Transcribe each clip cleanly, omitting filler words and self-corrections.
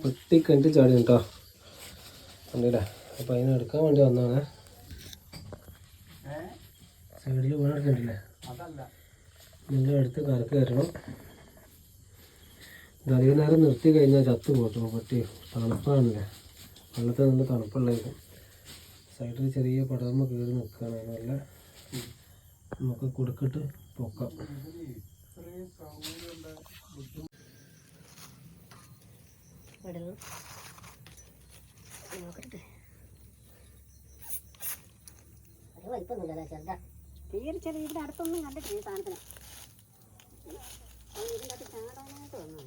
പെട്ടി കണ്ടി ചാടി കേട്ടോ കണ്ടില്ലേ. അപ്പം അതിനെ എടുക്കാൻ വേണ്ടി വന്നതാണ്. സൈഡിൽ വീണെടുക്കണ്ടില്ലേ, നിങ്ങൾ എടുത്ത് കരക്ക് കയറ്റണം. ഇത് അധികം നേരം നിർത്തി കഴിഞ്ഞാൽ ചത്ത് പോട്ടോ പട്ടി. തണുപ്പാണല്ലേ, വെള്ളത്തിൽ നല്ല തണുപ്പുള്ളതായിരിക്കും. സൈഡിൽ ചെറിയ പടർമ്മ കയറി നിൽക്കുകയാണ്. നല്ല നമുക്ക് കൊടുക്കിട്ട് പൊക്കാം. തീരെ ചെറിയ ഇതിൻ്റെ അടുത്തൊന്നും കണ്ടിട്ടില്ല ഈ സാധനത്തിന്. ഇതിൻ്റെ അകത്ത് ചാടാനായിട്ട് വന്നു.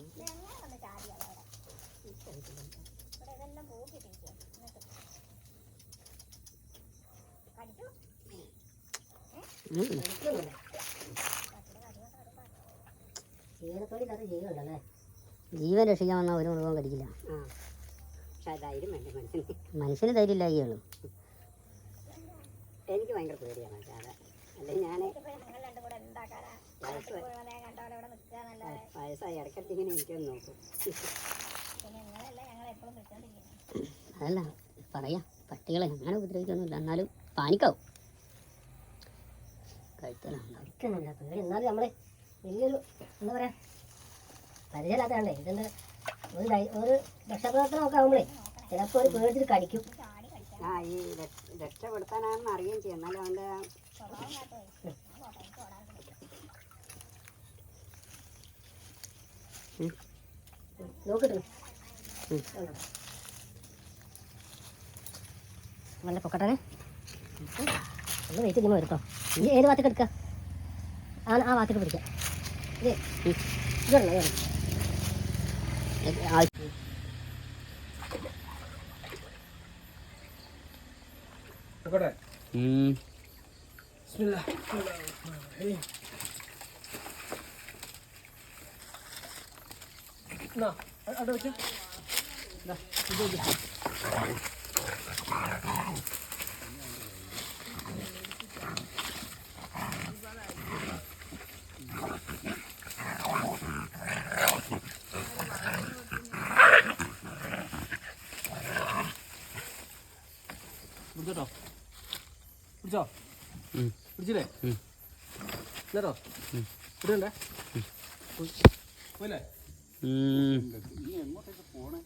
ജീവൻ രക്ഷിക്കാൻ വന്നാൽ ഒരു മൃഗവും കടിക്കില്ല. മനുഷ്യന് ധൈര്യമില്ലായികളും. എനിക്ക് ഭയങ്കര പേടിയാണ് ചാട. അല്ലെങ്കിൽ ഞാൻ വയസ്സായി ഇടയ്ക്കിടയ്ക്ക് ഇങ്ങനെ എനിക്കൊന്ന് നോക്കും. അതല്ല പറയാം, പട്ടികളെ അങ്ങനെ ഉപദ്രവിക്കൊന്നുമില്ല, എന്നാലും പാനിക്കാവും. കഴിക്കുന്നില്ല പേടി. എന്നാലും നമ്മൾ വലിയൊരു എന്താ പറയുക പരിചയമില്ലാത്തതാണ്ടേ. ഇതിൻ്റെ ഒരു രക്ഷപ്രവർത്തനമൊക്കെ ആകുമ്പോഴേ ചിലപ്പോൾ ഒരു പേടിച്ചിട്ട് കടിക്കും. ആ ഈ രക്ഷപ്പെടുത്താനാണെന്ന് അറിയുകയും ചെയ്യും. എന്നാലും അവൻ്റെ നോക്കിട്ട് നല്ല പൊക്കട്ടെ. ഒന്ന് വെയിറ്റ് ചെയ്യുമ്പോൾ വരുത്തോ. ഇനി ഏത് ഭാഗത്തേക്ക് എടുക്കുക? ആ ഭാഗത്തേക്ക് പിടിക്കാം. ഇതല്ല അവിടെ വെച്ചു. പിടിച്ചോ പിടിച്ചോ പിടിച്ചില്ലേ കേട്ടോ ഇടണ്ടേ പോയില്ലേ. എങ്ങോട്ടേക്ക് പോണേ?